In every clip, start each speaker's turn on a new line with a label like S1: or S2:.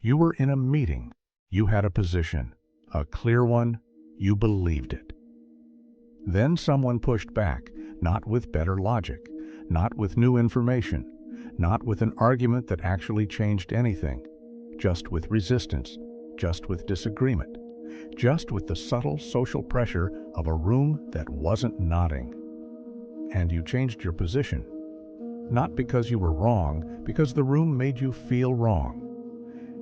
S1: You were in a meeting. You had a position, a clear one. You believed it. Then someone pushed back, not with better logic, not with new information, not with an argument that actually changed anything, just with resistance, just with disagreement, just with the subtle social pressure of a room that wasn't nodding. And you changed your position, not because you were wrong, because the room made you feel wrong.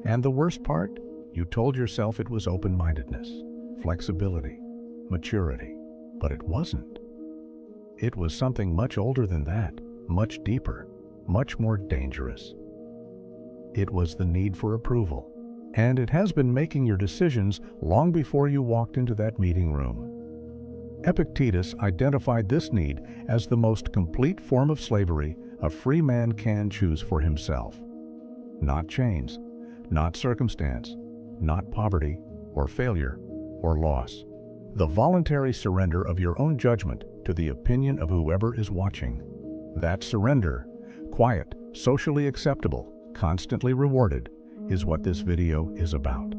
S1: And the worst part, you told yourself it was open-mindedness, flexibility, maturity, but it wasn't. It was something much older than that, much deeper, much more dangerous. It was the need for approval, and it has been making your decisions long before you walked into that meeting room. Epictetus identified this need as the most complete form of slavery a free man can choose for himself. Not chains, not circumstance, not poverty or failure or loss. The voluntary surrender of your own judgment to the opinion of whoever is watching. That surrender, quiet, socially acceptable, constantly rewarded, is what this video is about.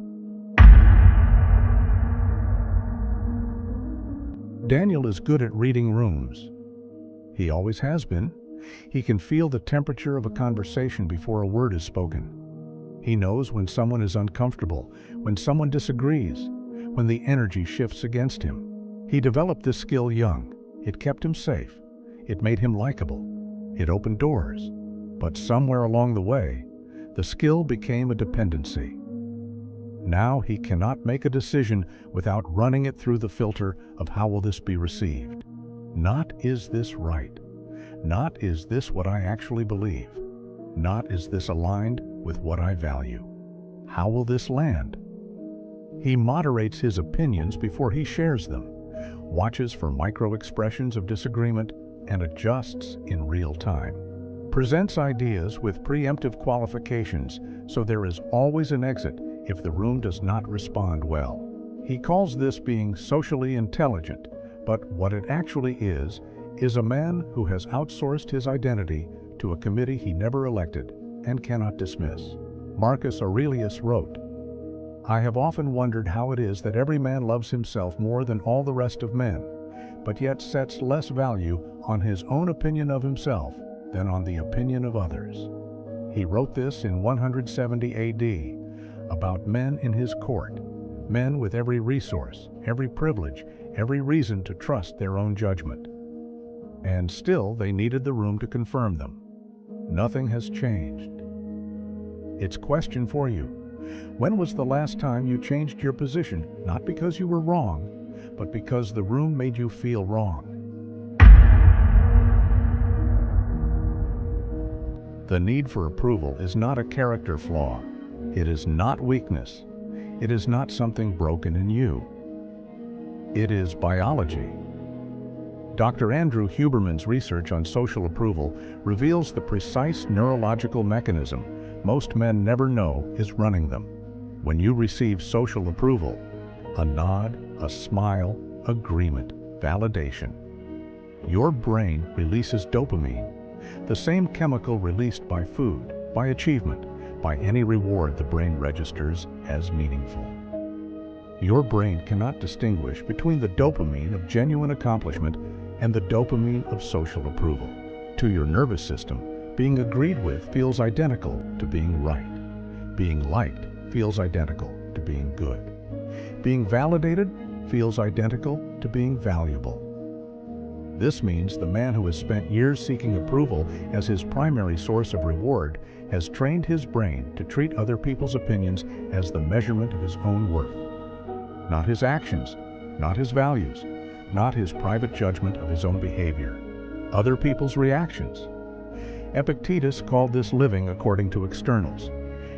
S1: Daniel is good at reading rooms. He always has been. He can feel the temperature of a conversation before a word is spoken. He knows when someone is uncomfortable, when someone disagrees, when the energy shifts against him. He developed this skill young. It kept him safe. It made him likable. It opened doors. But somewhere along the way, the skill became a dependency. Now he cannot make a decision without running it through the filter of how will this be received. Not is this right? Not is this what I actually believe? Not is this aligned with what I value? How will this land? He moderates his opinions before he shares them, watches for micro-expressions of disagreement, and adjusts in real time. Presents ideas with preemptive qualifications so there is always an exit if the room does not respond well. He calls this being socially intelligent, but what it actually is a man who has outsourced his identity to a committee he never elected and cannot dismiss. Marcus Aurelius wrote, "I have often wondered how it is that every man loves himself more than all the rest of men, but yet sets less value on his own opinion of himself than on the opinion of others." He wrote this in 170 AD about men in his court, men with every resource, every privilege, every reason to trust their own judgment. And still they needed the room to confirm them. Nothing has changed. Its question for you: when was the last time you changed your position, not because you were wrong, but because the room made you feel wrong? The need for approval is not a character flaw. It is not weakness. It is not something broken in you. It is biology. Dr. Andrew Huberman's research on social approval reveals the precise neurological mechanism most men never know is running them. When you receive social approval, a nod, a smile, agreement, validation, your brain releases dopamine, the same chemical released by food, by achievement, by any reward the brain registers as meaningful. Your brain cannot distinguish between the dopamine of genuine accomplishment and the dopamine of social approval. To your nervous system, being agreed with feels identical to being right. Being liked feels identical to being good. Being validated feels identical to being valuable. This means the man who has spent years seeking approval as his primary source of reward has trained his brain to treat other people's opinions as the measurement of his own worth. Not his actions, not his values, not his private judgment of his own behavior. Other people's reactions. Epictetus called this living according to externals,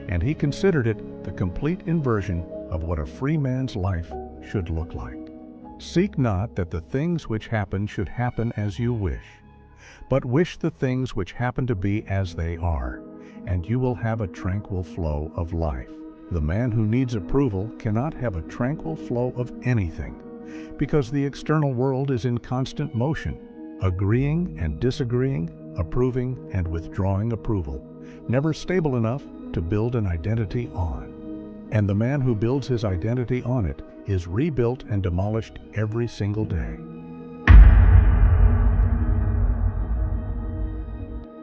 S1: and he considered it the complete inversion of what a free man's life should look like. Seek not that the things which happen should happen as you wish, but wish the things which happen to be as they are, and you will have a tranquil flow of life. The man who needs approval cannot have a tranquil flow of anything, because the external world is in constant motion, agreeing and disagreeing, approving and withdrawing approval, never stable enough to build an identity on. And the man who builds his identity on it is rebuilt and demolished every single day.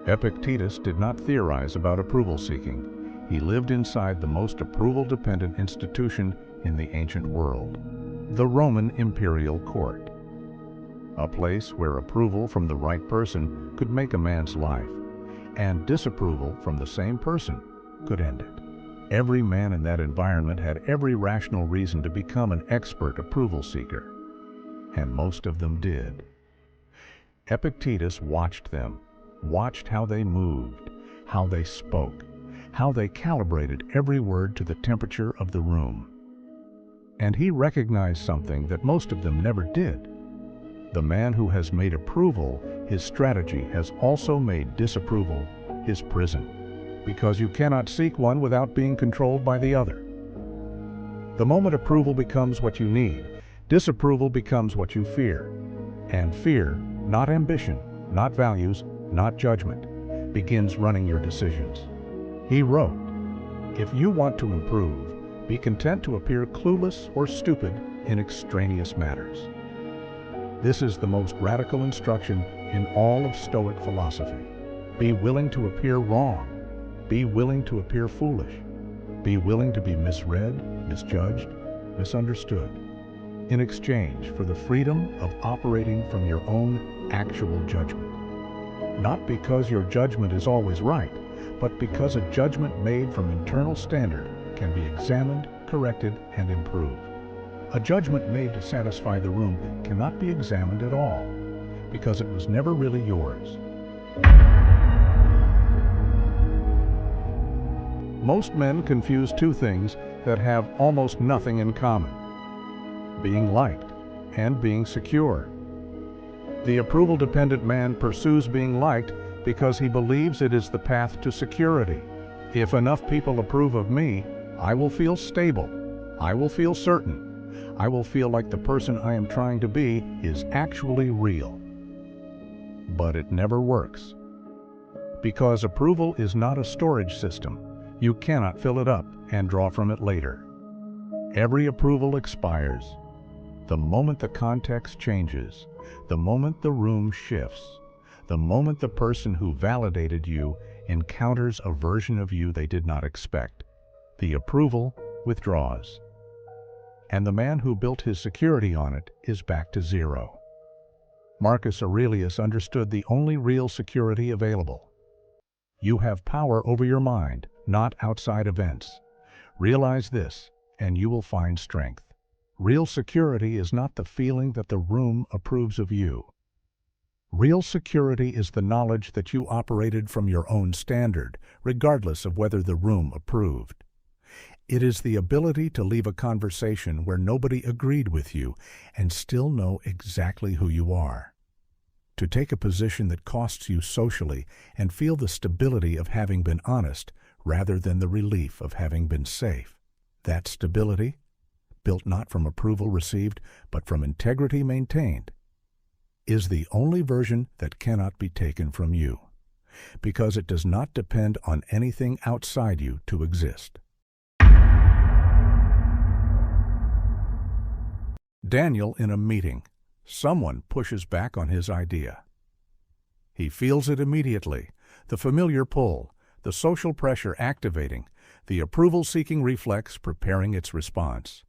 S1: Epictetus did not theorize about approval seeking. He lived inside the most approval-dependent institution in the ancient world, the Roman imperial court. A place where approval from the right person could make a man's life, and disapproval from the same person could end it. Every man in that environment had every rational reason to become an expert approval seeker, and most of them did. Epictetus watched them, watched how they moved, how they spoke, how they calibrated every word to the temperature of the room. And he recognized something that most of them never did. The man who has made approval his strategy has also made disapproval his prison, because you cannot seek one without being controlled by the other. The moment approval becomes what you need, disapproval becomes what you fear. And fear, not ambition, not values, not judgment, begins running your decisions. He wrote, "If you want to improve, be content to appear clueless or stupid in extraneous matters." This is the most radical instruction in all of Stoic philosophy. Be willing to appear wrong. Be willing to appear foolish. Be willing to be misread, misjudged, misunderstood, in exchange for the freedom of operating from your own actual judgment. Not because your judgment is always right, but because a judgment made from internal standard can be examined, corrected, and improved. A judgment made to satisfy the room cannot be examined at all, because it was never really yours. Most men confuse two things that have almost nothing in common: being liked and being secure. The approval-dependent man pursues being liked because he believes it is the path to security. If enough people approve of me, I will feel stable. I will feel certain. I will feel like the person I am trying to be is actually real. But it never works. Because approval is not a storage system. You cannot fill it up and draw from it later. Every approval expires. The moment the context changes, the moment the room shifts, the moment the person who validated you encounters a version of you they did not expect, the approval withdraws. And the man who built his security on it is back to zero. Marcus Aurelius understood the only real security available. You have power over your mind, not outside events. Realize this, and you will find strength. Real security is not the feeling that the room approves of you. Real security is the knowledge that you operated from your own standard, regardless of whether the room approved. It is the ability to leave a conversation where nobody agreed with you and still know exactly who you are. To take a position that costs you socially and feel the stability of having been honest rather than the relief of having been safe. That stability, built not from approval received but from integrity maintained, is the only version that cannot be taken from you, because it does not depend on anything outside you to exist. Daniel in a meeting. Someone pushes back on his idea. He feels it immediately, the familiar pull, the social pressure activating, the approval-seeking reflex preparing its response.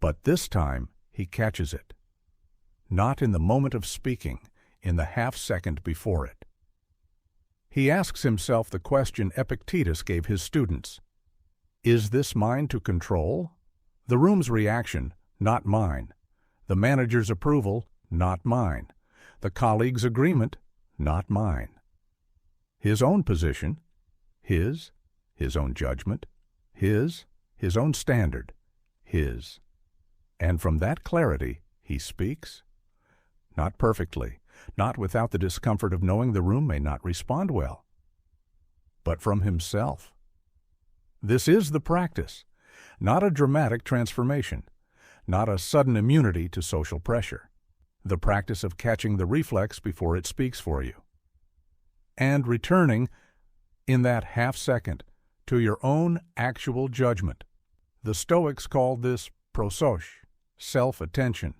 S1: But this time, he catches it. Not in the moment of speaking, in the half-second before it. He asks himself the question Epictetus gave his students. Is this mine to control? The room's reaction, not mine. The manager's approval, not mine. The colleague's agreement, not mine. His own position, his own judgment, his own standard, his. And from that clarity, he speaks. Not perfectly, not without the discomfort of knowing the room may not respond well, but from himself. This is the practice, not a dramatic transformation, not a sudden immunity to social pressure. The practice of catching the reflex before it speaks for you. And returning, in that half-second, to your own actual judgment. The Stoics called this prosoche, self-attention,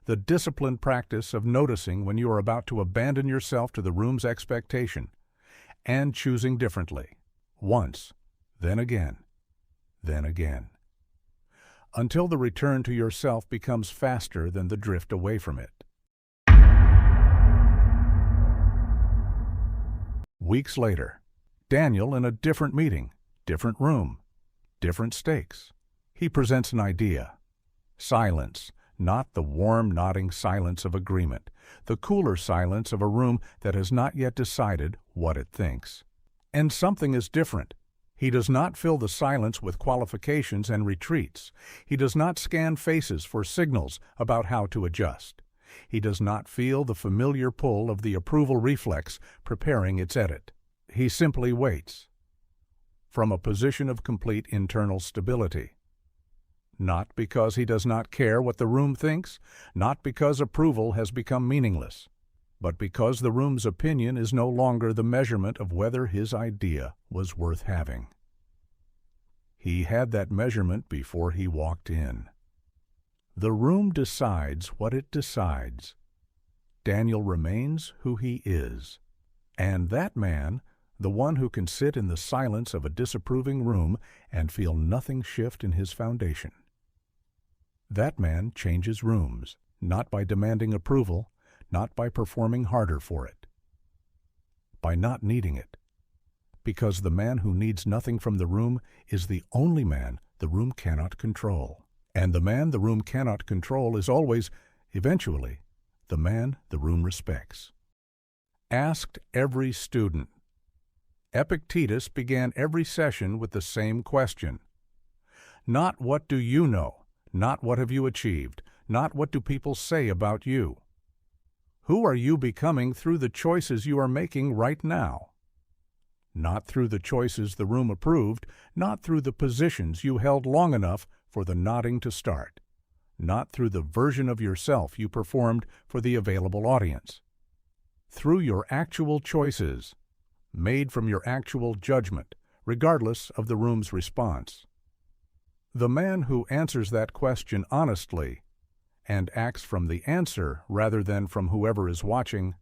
S1: the disciplined practice of noticing when you are about to abandon yourself to the room's expectation and choosing differently, once, then again, until the return to yourself becomes faster than the drift away from it. Weeks later, Daniel in a different meeting, different room, different stakes. He presents an idea. Silence, not the warm, nodding silence of agreement, the cooler silence of a room that has not yet decided what it thinks. And something is different. He does not fill the silence with qualifications and retreats. He does not scan faces for signals about how to adjust. He does not feel the familiar pull of the approval reflex preparing its edit. He simply waits, from a position of complete internal stability. Not because he does not care what the room thinks, not because approval has become meaningless, but because the room's opinion is no longer the measurement of whether his idea was worth having. He had that measurement before he walked in. The room decides what it decides. Daniel remains who he is. And that man, the one who can sit in the silence of a disapproving room and feel nothing shift in his foundation. That man changes rooms, not by demanding approval, not by performing harder for it, by not needing it, because the man who needs nothing from the room is the only man the room cannot control. And the man the room cannot control is always, eventually, the man the room respects. Asked every student. Epictetus began every session with the same question. Not what do you know, not what have you achieved, not what do people say about you. Who are you becoming through the choices you are making right now? Not through the choices the room approved, not through the positions you held long enough for the nodding to start, not through the version of yourself you performed for the available audience. Through your actual choices, made from your actual judgment, regardless of the room's response. The man who answers that question honestly and acts from the answer rather than from whoever is watching,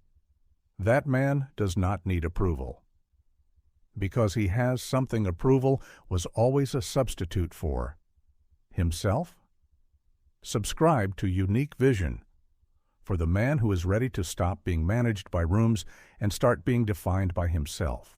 S1: that man does not need approval. Because he has something approval was always a substitute for. Himself? Subscribe to unique vision for the man who is ready to stop being managed by rooms and start being defined by himself.